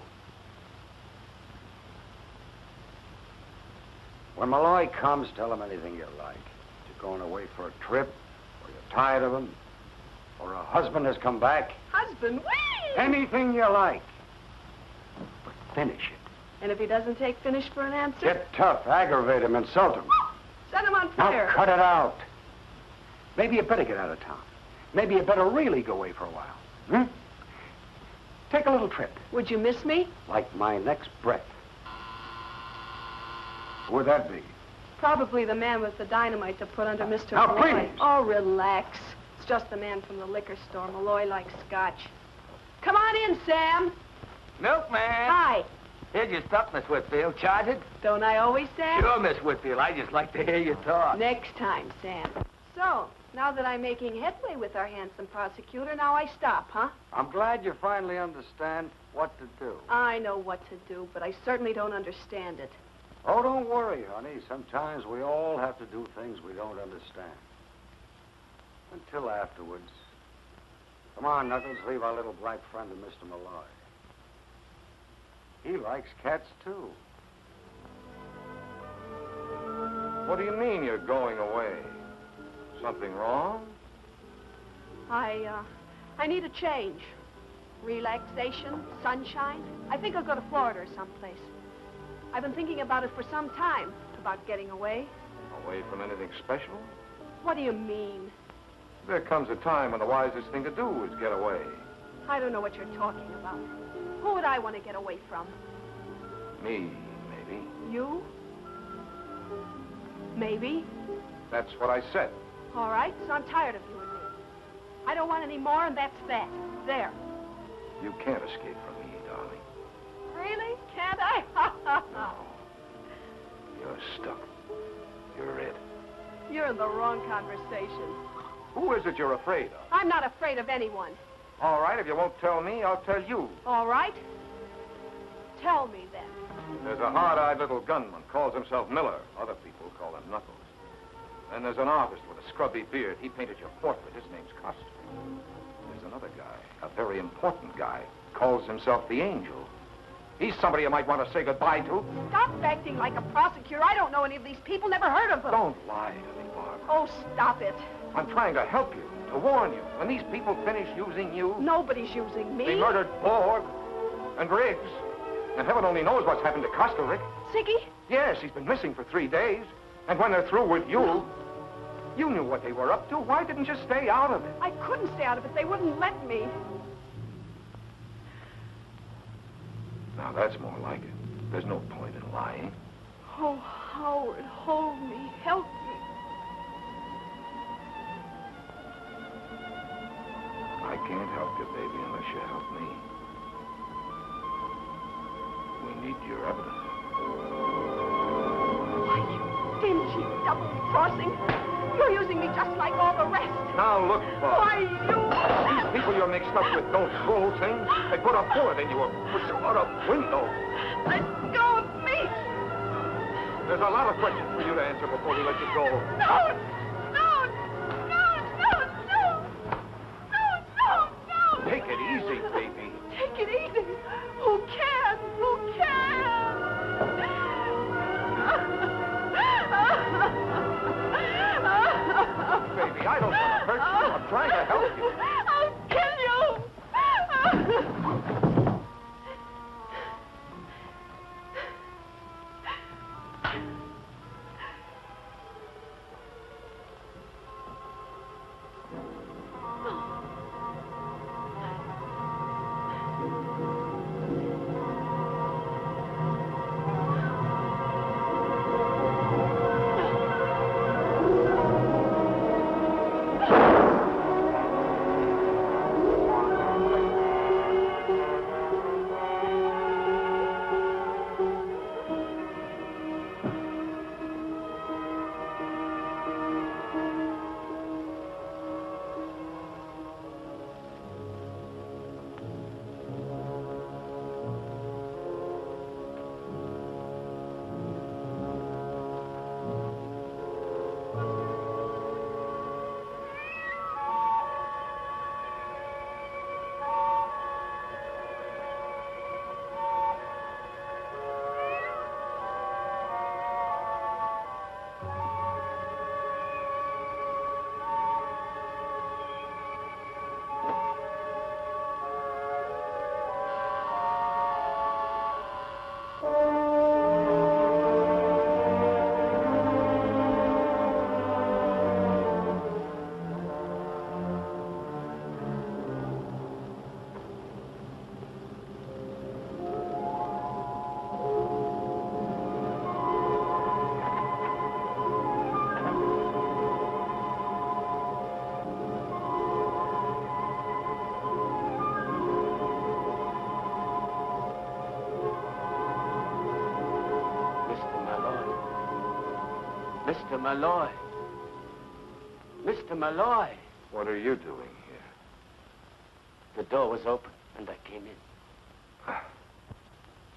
When Malloy comes, tell him anything you like. You're going away for a trip, or you're tired of him, or a husband has come back. Husband, whee! Anything you like. But finish it. And if he doesn't take finish for an answer? Get tough, aggravate him, insult him. Set him on Now fire. cut it out. Maybe you better get out of town. Maybe you better really go away for a while. Hmm? Take a little trip. Would you miss me? Like my next breath. Who would that be? Probably the man with the dynamite to put under Mr. Now, Malloy. please. Oh, relax. It's just the man from the liquor store. Malloy likes scotch. Come on in, Sam. Milkman! Hi. Here's your stuff, Miss Whitfield. Chartered? Don't I always, Sam? Sure, Miss Whitfield. I just like to hear you talk. Next time, Sam. So, now that I'm making headway with our handsome prosecutor, now I stop, huh? I'm glad you finally understand what to do. I know what to do, but I certainly don't understand it. Oh, don't worry, honey. Sometimes we all have to do things we don't understand. Until afterwards. Come on, Knuckles, leave our little black friend to Mr. Malloy. He likes cats, too. What do you mean you're going away? Something wrong? I need a change. Relaxation, sunshine. I think I'll go to Florida or someplace. I've been thinking about it for some time, about getting away. Away from anything special? What do you mean? There comes a time when the wisest thing to do is get away. I don't know what you're talking about. Who would I want to get away from? Me, maybe. You? Maybe. That's what I said. All right, so I'm tired of you and me. I don't want any more, and that's that. There. You can't escape from me, darling. Really? Can't I? You're stuck. You're it. You're in the wrong conversation. Who is it you're afraid of? I'm not afraid of anyone. All right, if you won't tell me, I'll tell you. All right? Tell me then. There's a hard-eyed little gunman, calls himself Miller. Other people call him Knuckles. Then there's an artist with a scrubby beard. He painted your portrait. His name's Custer. There's another guy, a very important guy, calls himself the Angel. He's somebody you might want to say goodbye to. Stop acting like a prosecutor. I don't know any of these people, never heard of them. Don't lie to me, Barbara. Oh, stop it. I'm trying to help you, to warn you. When these people finish using you... Nobody's using me. They murdered Borg and Riggs. And heaven only knows what's happened to Costa, Rick. Siggy? Yes, he's been missing for 3 days. And when they're through with you, you knew what they were up to. Why didn't you stay out of it? I couldn't stay out of it. They wouldn't let me. Now, that's more like it. There's no point in lying. Oh, Howard, hold me. Help me. I can't help you, baby, unless you help me. We need your evidence. Why, you dingy double-crossing. You're using me just like all the rest. Now, look, Bob. Why, you... These people you're mixed up with don't throw things. They put a bullet in you or push you out a window. Let go of me. There's a lot of questions for you to answer before we let you go. No! Take it easy, baby. Take it easy. Who can? Who can? Baby, I don't want to hurt you. I'm trying to help you. I'll kill you. Mr. Malloy. Mr. Malloy. What are you doing here? The door was open, and I came in.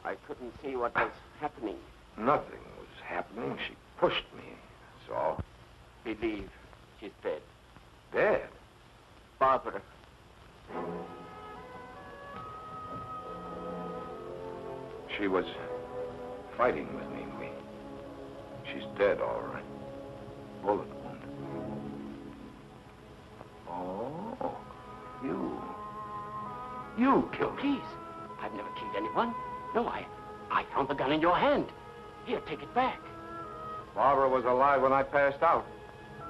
I couldn't see what was happening. Nothing was happening. She pushed me. That's all. Believe she's dead. Dead? Barbara. She was fighting with me. She's dead, all right. Bullet wound. Oh, you killed her. Please. I've never killed anyone. No, I found the gun in your hand. Here, take it back. Barbara was alive when I passed out.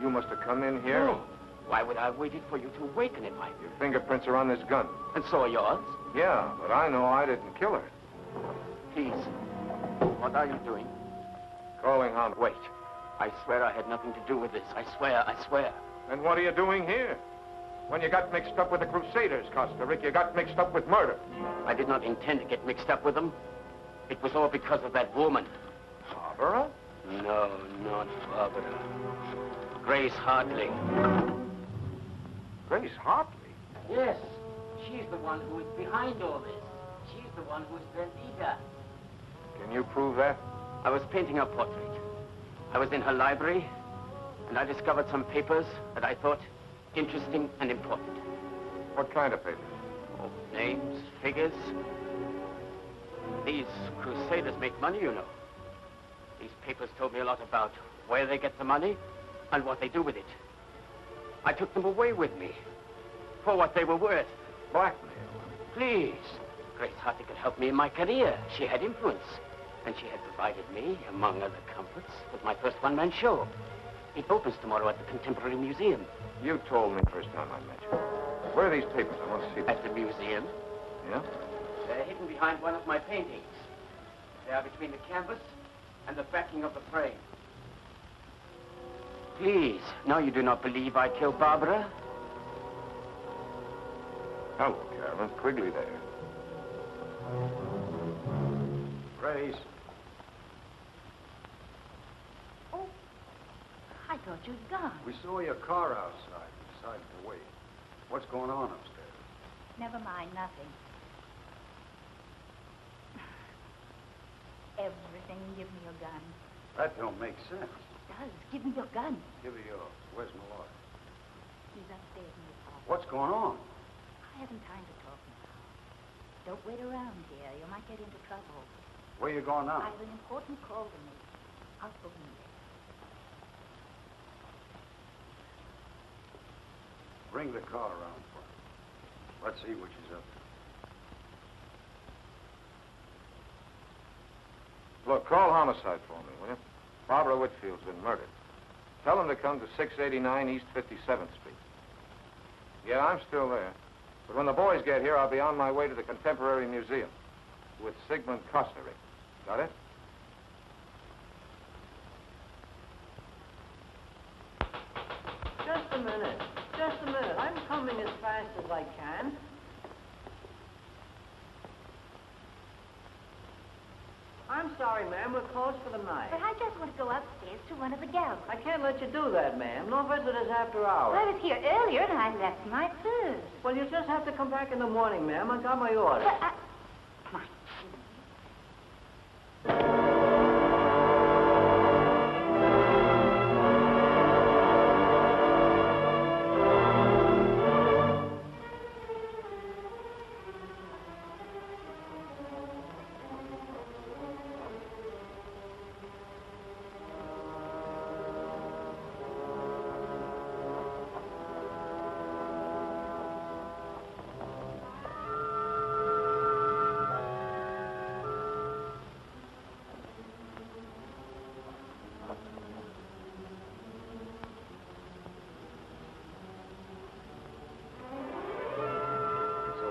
You must have come in here. No. Why would I have waited for you to awaken in my... Your fingerprints are on this gun. And so are yours? Yeah, but I know I didn't kill her. Please. What are you doing? Calling Hunt. Wait. I swear I had nothing to do with this. I swear, I swear. Then what are you doing here? When you got mixed up with the Crusaders, Costa Rica, you got mixed up with murder. I did not intend to get mixed up with them. It was all because of that woman. Barbara? No, not Barbara. Grace Hartley. Grace Hartley? Yes. She's the one who is behind all this. She's the one who is their leader. Can you prove that? I was painting her portrait. I was in her library, and I discovered some papers that I thought interesting and important. What kind of papers? Oh, names, figures. These Crusaders make money, you know. These papers told me a lot about where they get the money and what they do with it. I took them away with me for what they were worth. Blackmail? Please. Grace Hartley could help me in my career. She had influence. And she had provided me, among other comforts, with my first one-man show. It opens tomorrow at the Contemporary Museum. You told me the first time I met you. Where are these papers? I want to see them. At the museum. Yeah? They're hidden behind one of my paintings. They are between the canvas and the backing of the frame. Please, now you do not believe I killed Barbara? Hello, Carolyn. Quigley there. Grace. Oh, I thought you'd gone. We saw your car outside. We decided to wait. What's going on upstairs? Never mind, nothing. Everything. Give me your gun. That don't make sense. It does. Give me your gun. Give her yours. Where's Malloy? He's upstairs in his office. What's going on? I haven't time to talk now. Don't wait around here. You might get into trouble. Where you going now? I have an important call to make. I'll phone you there. Bring the car around for her. Let's see what she's up to. Look, call homicide for me, will you? Barbara Whitfield's been murdered. Tell them to come to 689 East 57th Street. Yeah, I'm still there. But when the boys get here, I'll be on my way to the Contemporary Museum with Sigmund Kostner. Got it? Just a minute. Just a minute. I'm coming as fast as I can. I'm sorry, ma'am. We're closed for the night. But I just want to go upstairs to one of the galleries. I can't let you do that, ma'am. No visitors after hours. I was here earlier and I left my purse. Well, you just have to come back in the morning, ma'am. I got my order. But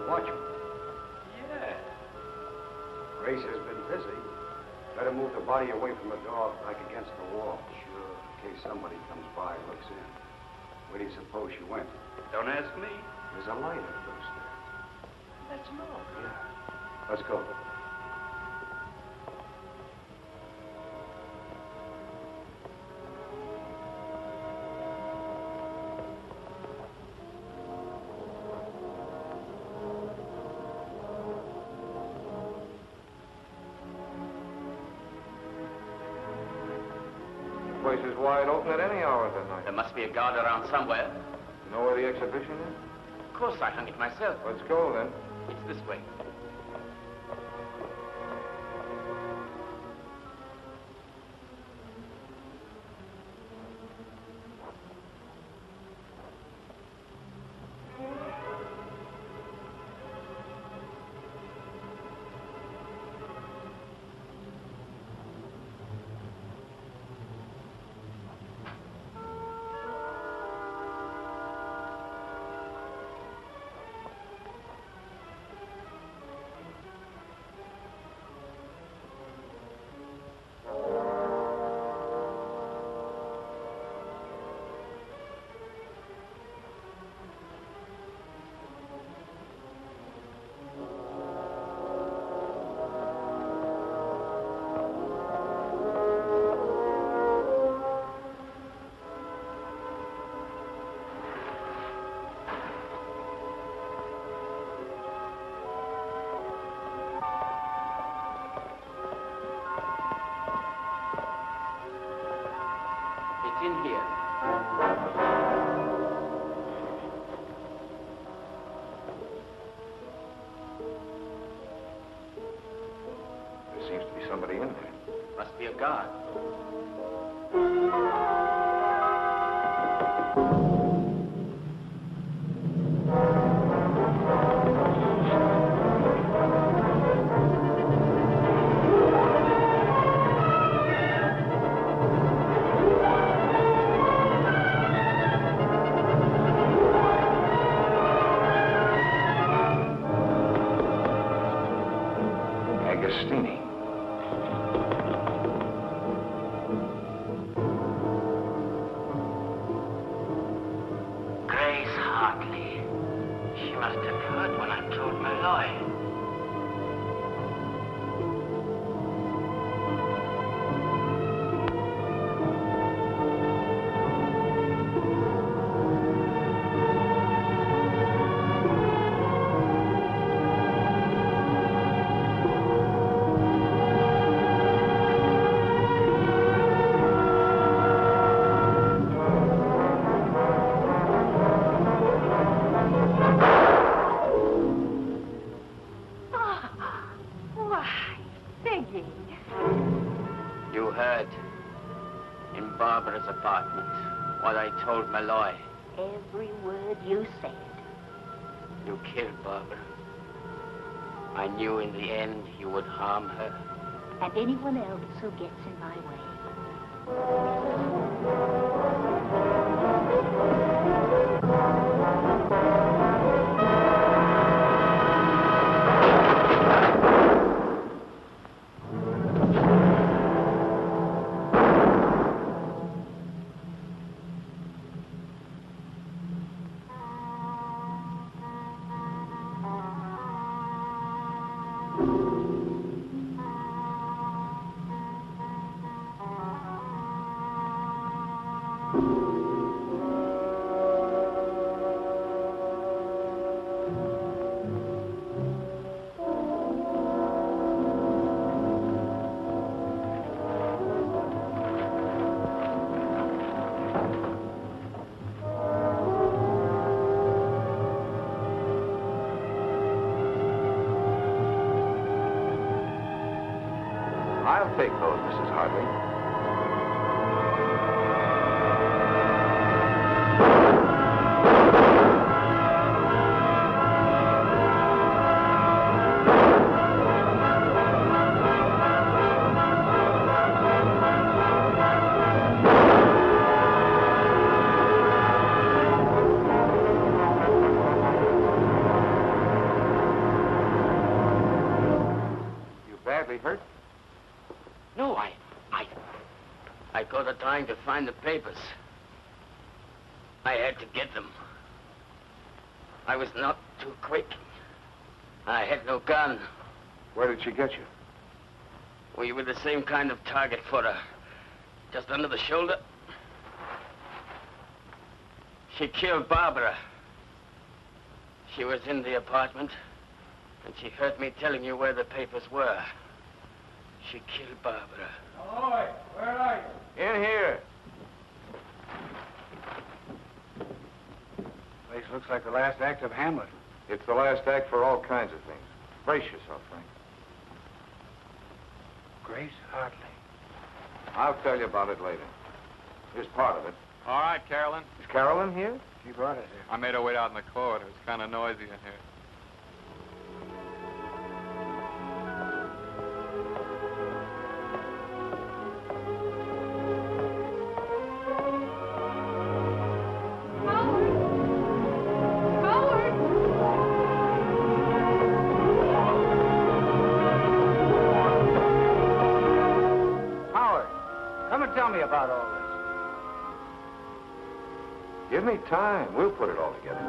Watchman. Yeah. Grace has been busy. Better move the body away from the door, back against the wall. Sure. In case somebody comes by and looks in. Where do you suppose she went? Don't ask me. There's a light up those stairs. Let's move. Yeah. Let's go. place is wide open at any hour of the night. There must be a guard around somewhere. You know where the exhibition is? Of course, I hung it myself. Let's go, then. It's this way. It's in here. There seems to be somebody in there. Must be a guard. Agostini. Grace Hartley. She must have heard when I told Malloy. You heard in Barbara's apartment what I told Malloy. Every word you said. You killed Barbara. I knew in the end you would harm her. And anyone else who gets in my way. I'll take those, Mrs. Hartley. You badly hurt? No, I got a time to find the papers. I had to get them. I was not too quick. I had no gun. Where did she get you? We were the same kind of target for her. Just under the shoulder. She killed Barbara. She was in the apartment, and she heard me telling you where the papers were. She killed Barbara. Malloy, where are you? In here. Looks like the last act of Hamlet. It's the last act for all kinds of things. Brace yourself, Frank. Grace Hartley. I'll tell you about it later. Here's part of it. All right, Carolyn. Is Carolyn here? She brought us here. I made her wait out in the corridor. It's kind of noisy in here. Tell me about all this. Give me time. We'll put it all together.